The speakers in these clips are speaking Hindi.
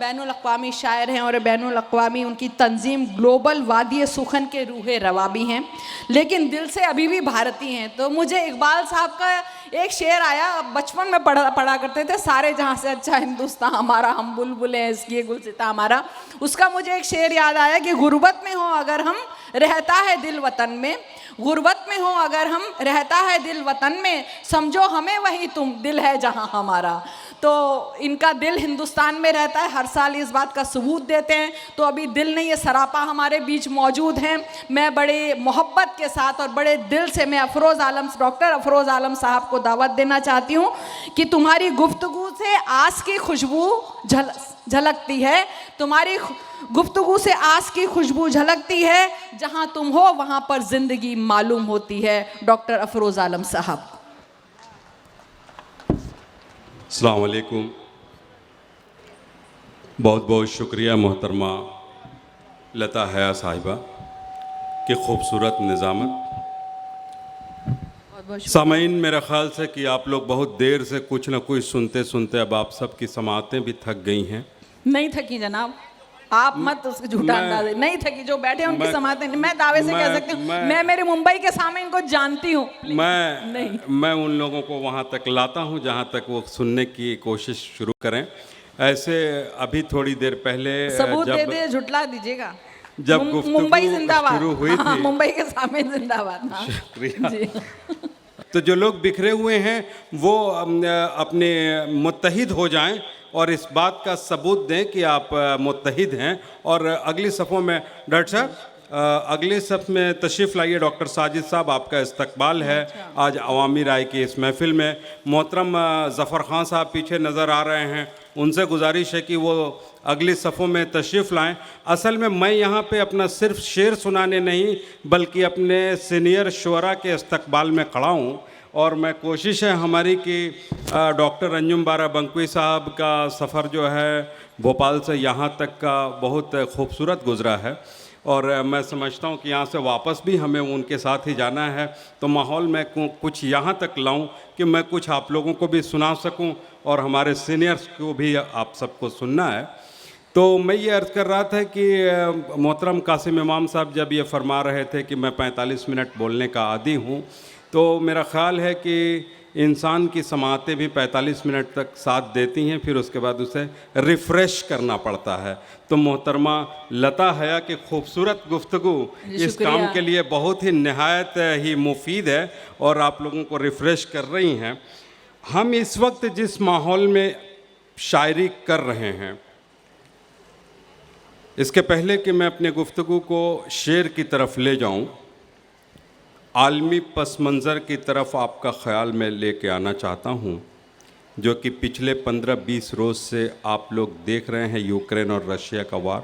बैनुल अक़वामी शायर हैं और बैनुल अक़वामी उनकी तंजीम ग्लोबल वादी सुखन के रूहे रवाबी हैं, लेकिन दिल से अभी भी भारतीय हैं। तो मुझे इकबाल साहब का एक शेर आया, बचपन में पढ़ा करते थे, सारे जहाँ से अच्छा हिंदुस्तान हमारा, हम बुलबुल हैं इसकी गुलसिता हमारा। उसका मुझे एक शेर याद आया कि गुर्बत में हो अगर हम, रहता है दिल वतन में, गुर्बत में हो अगर हम, रहता है दिल वतन में, समझो हमें वही तुम, दिल है जहां हमारा। तो इनका दिल हिंदुस्तान में रहता है, हर साल इस बात का सबूत देते हैं। तो अभी दिल नहीं, ये सरापा हमारे बीच मौजूद हैं। मैं बड़े मोहब्बत के साथ और बड़े दिल से मैं डॉक्टर अफरोज़ आलम साहब को दावत देना चाहती हूँ कि तुम्हारी गुफ्तगू से आस की खुशबू झलकती है, तुम्हारी गुफ्तगू से आस की खुशबू झलकती है, जहाँ तुम हो वहाँ पर जिंदगी मालूम होती है। डॉक्टर अफरोज़ आलम साहब। अस्सलाम वालेकुम। बहुत बहुत शुक्रिया मोहतरमा लता हया साहिबा की खूबसूरत निज़ामत। सामीन, मेरा ख्याल से कि आप लोग बहुत देर से कुछ न कुछ सुनते सुनते अब आप सब की समातें भी थक गई हैं। नहीं थकी जनाब, आप मत उसको झूठा अंदाज़, नहीं थकी, जो बैठे हैं उनकी समातें, मैं दावे से कह सकती हूँ, मैं मेरे मुंबई के सामीन को जानती हूँ। मैं उन लोगों को वहाँ तक लाता हूँ जहाँ तक वो सुनने की कोशिश शुरू करें। ऐसे अभी थोड़ी देर पहले सबूत दे दे, झुटला दीजिएगा। जब मुंबई जिंदाबाद शुरू हुई थी, मुंबई के सामीन जिंदाबाद। शुक्रिया। तो जो लोग बिखरे हुए हैं वो अपने मुत्तहिद हो जाएं और इस बात का सबूत दें कि आप मुत्तहिद हैं। और अगली सफ़ों में डॉक्टर साहब, अगले सफ़ में तशरीफ़ लाइए। डॉक्टर साजिद साहब, आपका इस्तकबाल है आज अवामी राय की इस महफ़िल में। मोहतरम ज़फ़र ख़ान साहब पीछे नज़र आ रहे हैं, उनसे गुजारिश है कि वो अगली सफ़ों में तशरीफ़ लाएं। असल में मैं यहाँ पे अपना सिर्फ शेर सुनाने नहीं बल्कि अपने सीनियर शुअरा के इस्तकबाल में खड़ा हूँ। और मैं कोशिश है हमारी कि डॉक्टर अंजुम बारा बंकवी साहब का सफ़र जो है भोपाल से यहाँ तक का बहुत खूबसूरत गुज़रा है और मैं समझता हूँ कि यहाँ से वापस भी हमें उनके साथ ही जाना है। तो माहौल में कुछ यहाँ तक लाऊं कि मैं कुछ आप लोगों को भी सुना सकूं और हमारे सीनियर्स को भी आप सबको सुनना है। तो मैं ये अर्ज़ कर रहा था कि मोहतरम कासिम इमाम साहब जब ये फरमा रहे थे कि मैं 45 मिनट बोलने का आदी हूँ, तो मेरा ख़्याल है कि इंसान की समातें भी 45 मिनट तक साथ देती हैं, फिर उसके बाद उसे रिफ़्रेश करना पड़ता है। तो मोहतरमा लता हया की खूबसूरत गुफ्तगू इस काम के लिए बहुत ही नहायत ही मुफीद है और आप लोगों को रिफ़्रेश कर रही हैं। हम इस वक्त जिस माहौल में शायरी कर रहे हैं, इसके पहले कि मैं अपने गुफ्तगू को शेर की तरफ ले जाऊं, आलमी पस मंज़र की तरफ आपका ख़याल में लेके आना चाहता हूं, जो कि पिछले 15-20 रोज़ से आप लोग देख रहे हैं, यूक्रेन और रशिया का वार।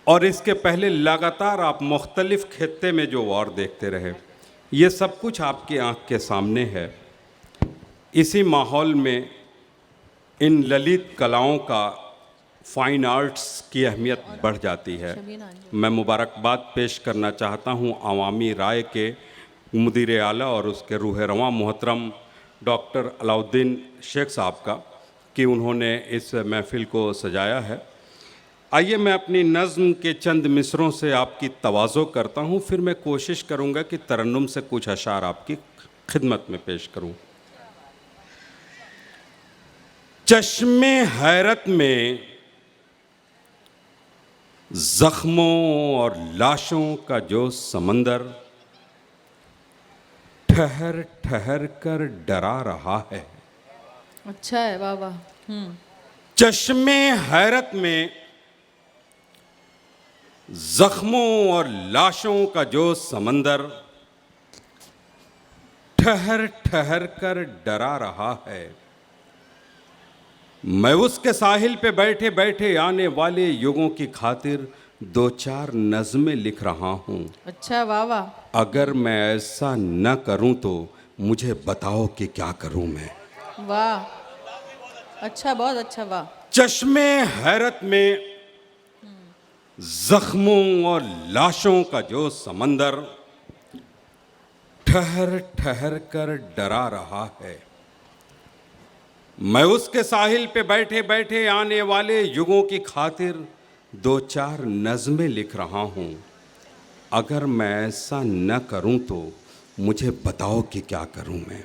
और इसके पहले लगातार आप मुख्तलिफ़ खित्ते में जो वार देखते रहे, ये सब कुछ आपकी आँख के सामने है। इसी माहौल में इन ललित कलाओं का, फ़ाइन आर्ट्स की अहमियत बढ़ जाती है। मैं मुबारकबाद पेश करना चाहता हूँ अवामी राय के मुदीर आला और उसके रूह रवां मोहतरम डॉक्टर अलाउद्दीन शेख साहब का कि उन्होंने इस महफ़िल को सजाया है। आइए मैं अपनी नज़्म के चंद मिसरों से आपकी तवाज़ो करता हूँ, फिर मैं कोशिश करूँगा कि तरन्नुम से कुछ अशार आपकी खिदमत में पेश करूँ। चश्मे हैरत में ज़ख्मों और लाशों का जो समंदर ठहर ठहर कर डरा रहा है। अच्छा है, वाह वाह। चश्मे हैरत में ज़ख्मों और लाशों का जो समंदर ठहर ठहर कर डरा रहा है। मैं उसके साहिल पे बैठे बैठे आने वाले युगों की खातिर 2-4 नज़में लिख रहा हूँ। अच्छा, वाह वाह। अगर मैं ऐसा न करूँ तो मुझे बताओ कि क्या करूँ मैं। वाह, अच्छा, बहुत अच्छा, वाह। चश्मे हैरत में ज़ख्मों और लाशों का जो समंदर ठहर ठहर कर डरा रहा है। मैं उसके साहिल पे बैठे बैठे आने वाले युगों की खातिर दो चार नज़में लिख रहा हूँ। अगर मैं ऐसा न करूँ तो मुझे बताओ कि क्या करूँ मैं।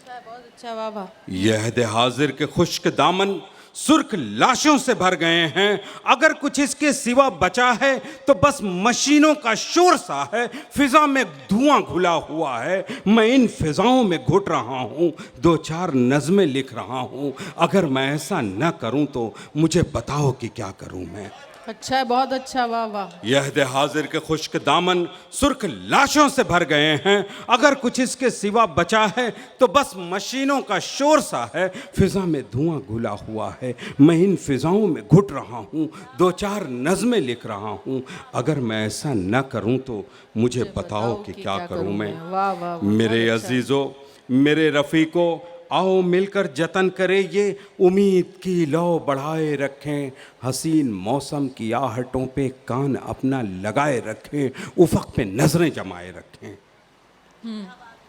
बहुत अच्छा, वाह वाह। यह अहद हाजिर के खुश्क दामन सुर्ख लाशों से भर गए हैं। अगर कुछ इसके सिवा बचा है तो बस मशीनों का शोर सा है। फिजा में धुआं घुला हुआ है, मैं इन फिजाओं में घुट रहा हूँ, दो चार नज़में लिख रहा हूँ। अगर मैं ऐसा न करूँ तो मुझे बताओ कि क्या करूँ मैं। अच्छा है, बहुत अच्छा, वाह वाह। यह अहद हाजिर के खुश्क दामन सुर्ख लाशों से भर गए हैं। अगर कुछ इसके सिवा बचा है तो बस मशीनों का शोर सा है। फिजा में धुआं घुला हुआ है, मैं इन फिजाओं में घुट रहा हूँ, दो चार नज़में लिख रहा हूँ। अगर मैं ऐसा न करूँ तो मुझे बताओ कि क्या करूँ मैं। वाह वाह वाह, मेरे बहुत अच्छा। अजीज़ों, मेरे रफ़ीक़ों, आओ मिलकर जतन करें ये उम्मीद की लौ बढ़ाए रखें। हसीन मौसम की आहटों पे कान अपना लगाए रखें, उफ़क़ पे नज़रें जमाए रखें।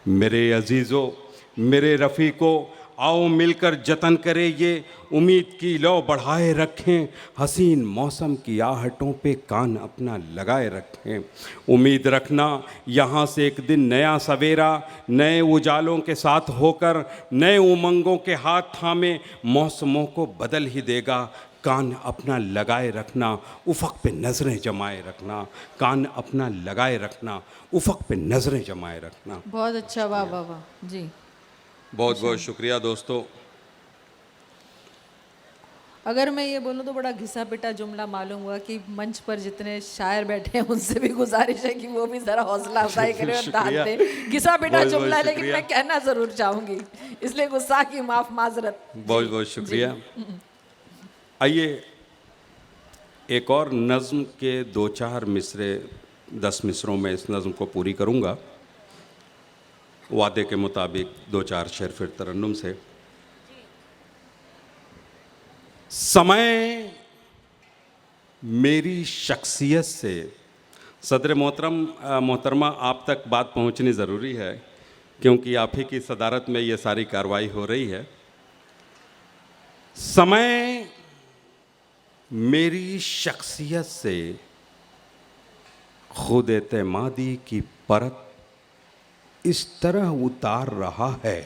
मेरे अजीज़ों, मेरे रफ़ीक़ों, आओ मिलकर जतन करें ये उम्मीद की लौ बढ़ाए रखें। हसीन मौसम की आहटों पे कान अपना लगाए रखें। उम्मीद रखना यहाँ से एक दिन नया सवेरा नए उजालों के साथ होकर नए उमंगों के हाथ थामे मौसमों को बदल ही देगा। कान अपना लगाए रखना, उफ़क़ पे नज़रें जमाए रखना। कान अपना लगाए रखना, उफ़क़ पे नज़रें जमाए रखना। बहुत अच्छा, वाह वाह वाह जी। बहुत बहुत शुक्रिया दोस्तों। अगर मैं ये बोलूँ तो बड़ा घिसा पिटा जुमला मालूम हुआ कि मंच पर जितने शायर बैठे हैं उनसे भी गुजारिश है कि वो भी ज़रा हौसला अफजाई करें और दाद शुक्रिया। दें। घिसा पिटा बहुत जुमला है, लेकिन शुक्रिया। मैं कहना ज़रूर चाहूँगी, इसलिए गुस्सा की माजरत। बहुत बहुत शुक्रिया। आइए एक और नज़्म के दो चार मिसरे 10 मिसरों में इस नज़्म को पूरी करूँगा। वादे के मुताबिक दो चार शेर फिर तरन्नुम से। समय मेरी शख्सियत से, सदर मोहतरमा आप तक बात पहुंचनी ज़रूरी है क्योंकि आप ही की सदारत में ये सारी कार्रवाई हो रही है। समय मेरी शख्सियत से खुद एतमादी की परत इस तरह उतार रहा है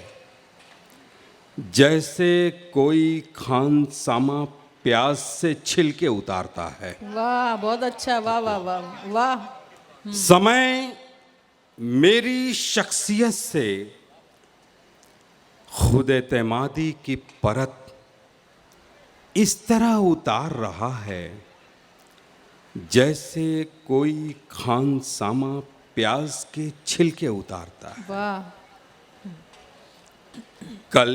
जैसे कोई खानसामा प्याज से छिलके उतारता है। वाह, बहुत अच्छा, वाह वाह वाह वाह। समय मेरी शख्सियत से खुद एतमादी की परत इस तरह उतार रहा है जैसे कोई खानसामा प्याज के छिलके उतारता है। वाह, कल,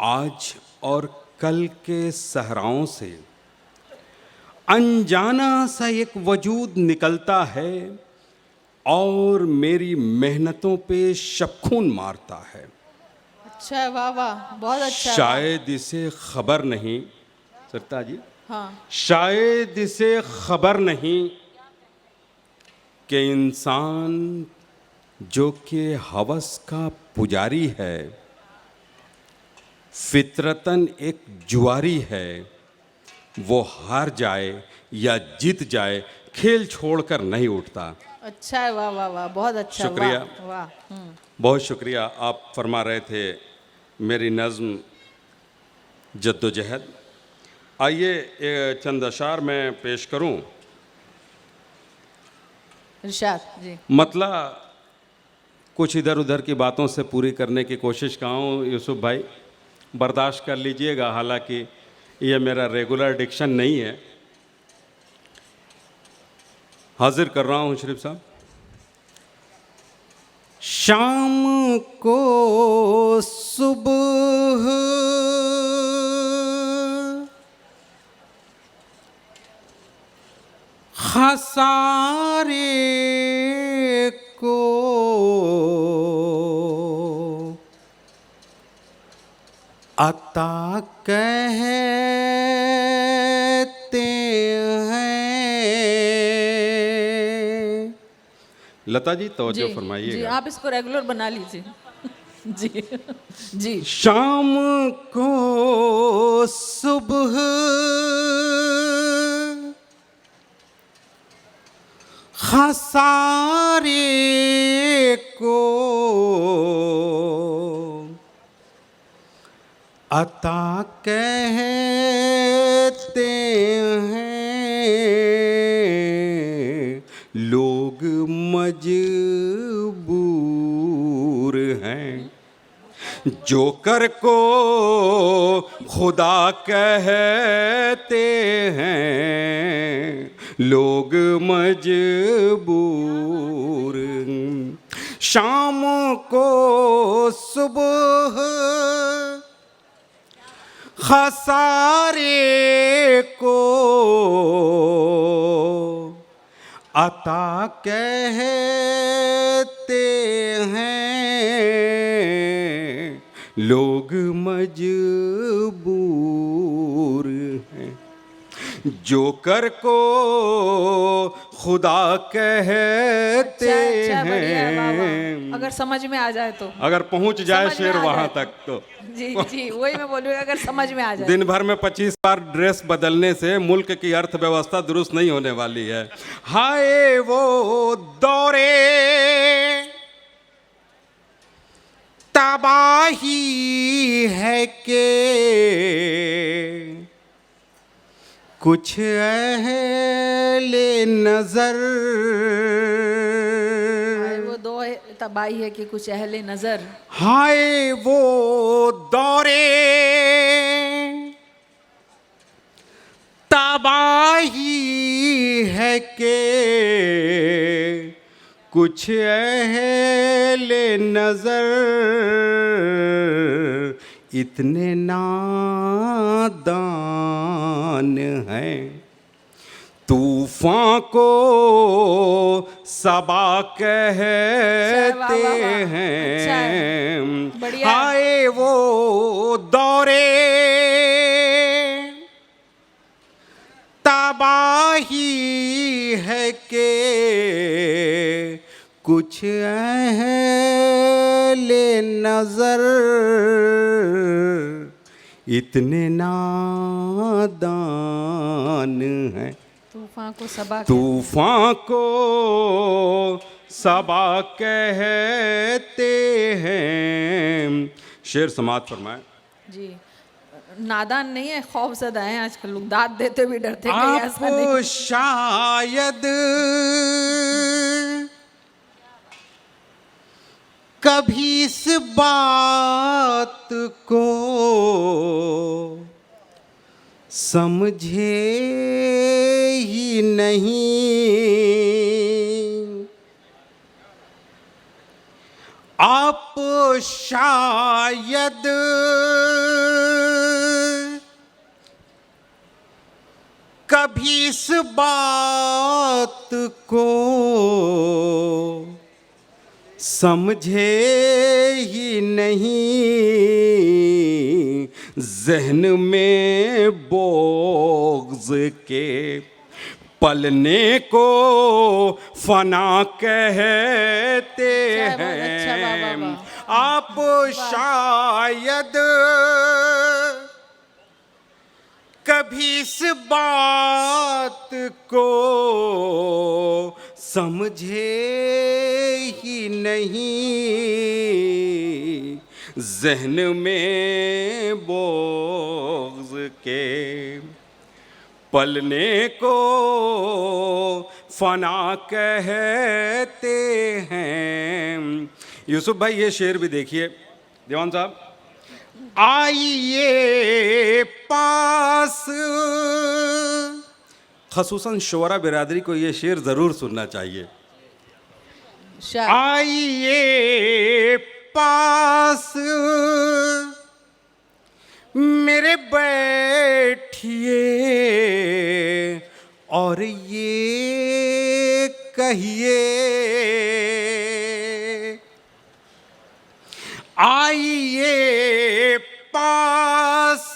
आज और कल के सहराओं से अनजाना सा एक वजूद निकलता है और मेरी मेहनतों पे शबखून मारता है। अच्छा है, वाह वाह, बहुत अच्छा। शायद इसे खबर नहीं, सरता जी, हाँ, शायद इसे खबर नहीं कि इंसान जो कि हवस का पुजारी है, फितरतन एक जुआरी है, वो हार जाए या जीत जाए खेल छोड़कर नहीं उठता। अच्छा है, वाह वाह वाह, बहुत अच्छा, शुक्रिया। वाह वाह। बहुत शुक्रिया। आप फरमा रहे थे मेरी नज़्म जद्दोजहद। आइए चंद अशार मैं पेश करूं। इरशाद जी। मतलब कुछ इधर उधर की बातों से पूरी करने की कोशिश कर रहा हूँ यूसुफ भाई, बर्दाश्त कर लीजिएगा। हालांकि ये मेरा रेगुलर डिक्शन नहीं है। हाजिर कर रहा हूँ शरीफ साहब। शाम को सुबह खसारे को अता कहते हैं। लता जी तवज्जो जी, फरमाइएगा। आप इसको रेगुलर बना लीजिए। जी जी। शाम को सुबह खसारे को अता कहते हैं, लोग मजबूर हैं। जोकर को खुदा कहते हैं, लोग मजबूर। शाम को सुबह खसारे को अता कहते हैं, लोग मजबूर हैं। जोकर को खुदा कहते अच्छा, बढ़िया, वाह, वाह। हैं। अगर समझ में आ जाए तो, अगर पहुंच जाए समझ में शेर आ वहां जाए। तक तो जी जी, वही मैं बोलूँगी, अगर समझ में आ जाए। दिन भर में 25 बार ड्रेस बदलने से मुल्क की अर्थव्यवस्था दुरुस्त नहीं होने वाली है। हाय वो दौरे तबाही है के कुछ अहले नजर। हाय वो दो तबाही है कि कुछ अहले नजर। हाय वो दौरे तबाही है के कुछ अहले नजर इतने नादान हैं। तूफान को सबा कहते वाह, वाह, वाह। अच्छा है, हैं। बढ़िया है। हाय वो दौरे तबाही है के कुछ अहले नजर इतने नादान हैं। तूफान को सबा तूफान को सबा कहते हैं। शेर समाप्त फरमाए। जी। नादान नहीं है, खौफजदा है आजकल लोग, दाद देते भी डरते हैं कहीं ऐसा नहीं। आप शायद कभी इस बात को समझे ही नहीं। आप शायद कभी इस बात को समझे ही नहीं। ज़हन में बोग़्ज़ के पलने को फना कहते अच्छा, वाह, वाह, हैं। वाह। आप शायद कभी इस बात को समझे ही नहीं। ज़हन में बोग़्ज़ के पलने को फना कहते हैं। यूसुफ भाई ये शेर भी देखिए दीवान साहब। आइए पास, खसूसन शोरा बिरादरी को ये शेर ज़रूर सुनना चाहिए। आइए पास मेरे बैठिए और ये कहिए। आइए पास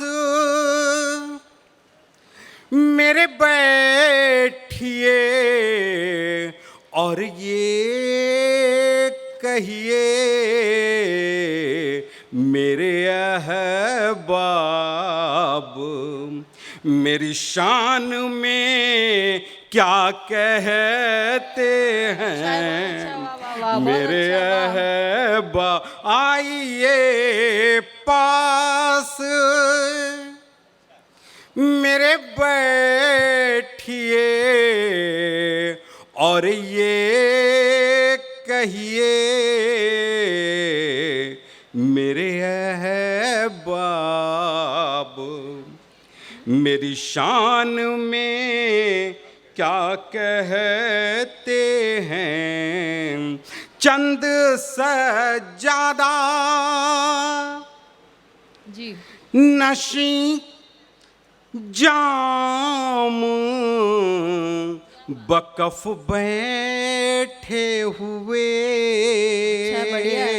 मेरे बैठिए और ये कहिए मेरे अहबाब, मेरी शान में क्या कहते हैं मेरे अहबाब, आइए पास मेरे बैठिए और ये कहिए मेरे अहबाब, मेरी शान में क्या कहते हैं चंद सज्जादा जी नशी जाम बकफ बैठे हुए। अच्छा, बढ़िया है,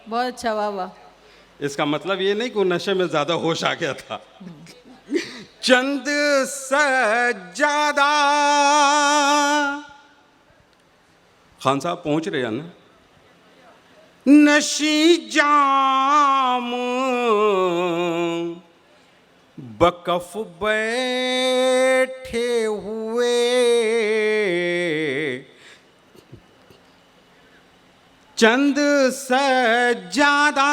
बहुत अच्छा, वाह वाह। इसका मतलब ये नहीं कि वो नशे में ज्यादा होश आ गया था। चंद सज्जादा, खान साहब पहुंच रहे हैं ना। नशी जाम बकफ बैठे हुए, चंद सज्जादा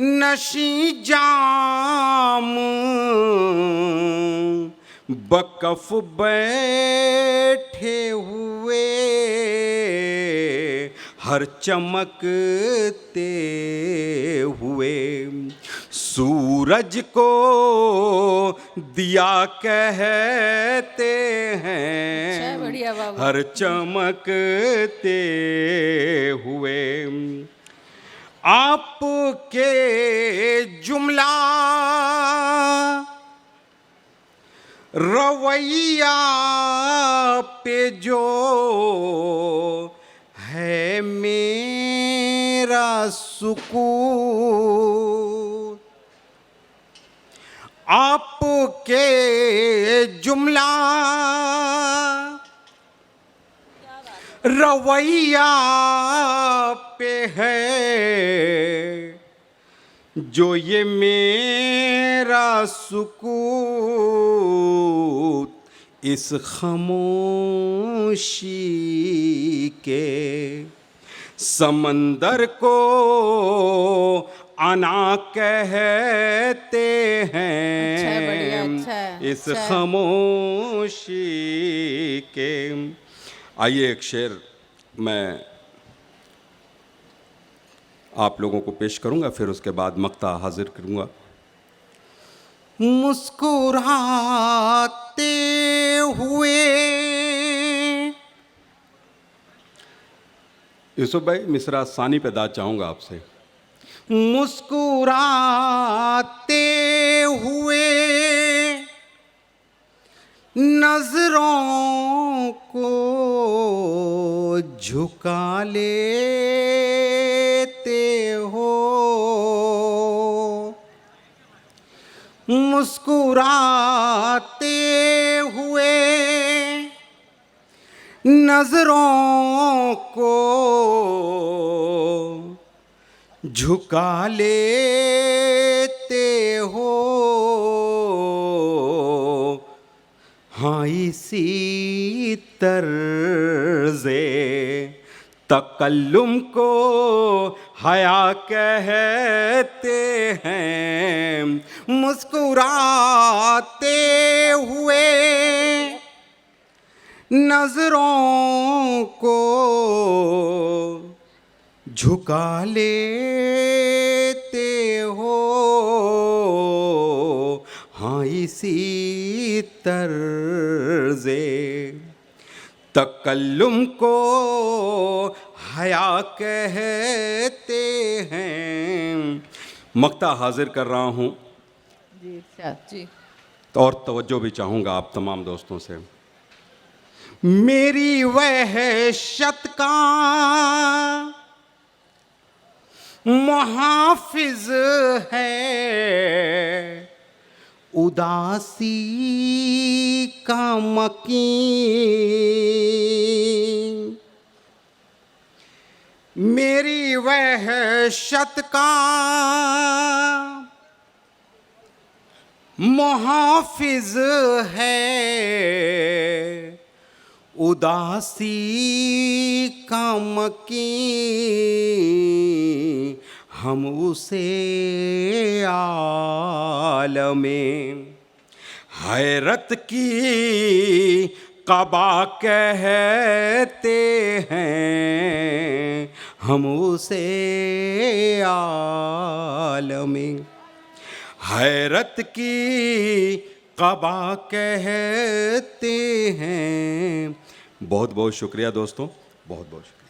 नशी जाम बकफ बैठे हुए, हर चमकते हुए सूरज को दिया कहते हैं। बढ़िया, वाह वाह। हर चमकते हुए आपके जुमला रवैया पे जो है मेरा सुकून, आपके जुमला रवैया पे है जो ये मेरा सुकूत, इस खामोशी के समंदर को आना कहते हैं। अच्छा, बढ़िया, अच्छा, इस अच्छा। खामोशी के। आइए एक शेर मैं आप लोगों को पेश करूंगा, फिर उसके बाद मक्ता हाजिर करूंगा। मुस्कुराते हुए, यूसुफ भाई मिसरा सानी पे दाद चाहूंगा आपसे। मुस्कुराते हुए नजरों को झुका लेते हो, मुस्कुराते हुए नजरों को झुका लेते हो। हाँ इसी तर्ज़े तकल्लुम को हया कहते हैं। मुस्कुराते हुए नजरों को झुका लेते हो। हाँ इसी तर्ज़े तकल्लुम को हया कहते हैं। मक्ता हाजिर कर रहा हूँ जी जी। और तवज्जो भी चाहूँगा आप तमाम दोस्तों से। मेरी वहशत का मुहाफिज है उदासी का मकीन, मेरी वहशत का मुहाफिज है, उदासी का मकीन हम उसे आलमे हैरत की कबा कहते हैं, हम उसे आलमे हैरत की कबा कहते हैं। बहुत बहुत शुक्रिया दोस्तों, बहुत बहुत शुक्रिया।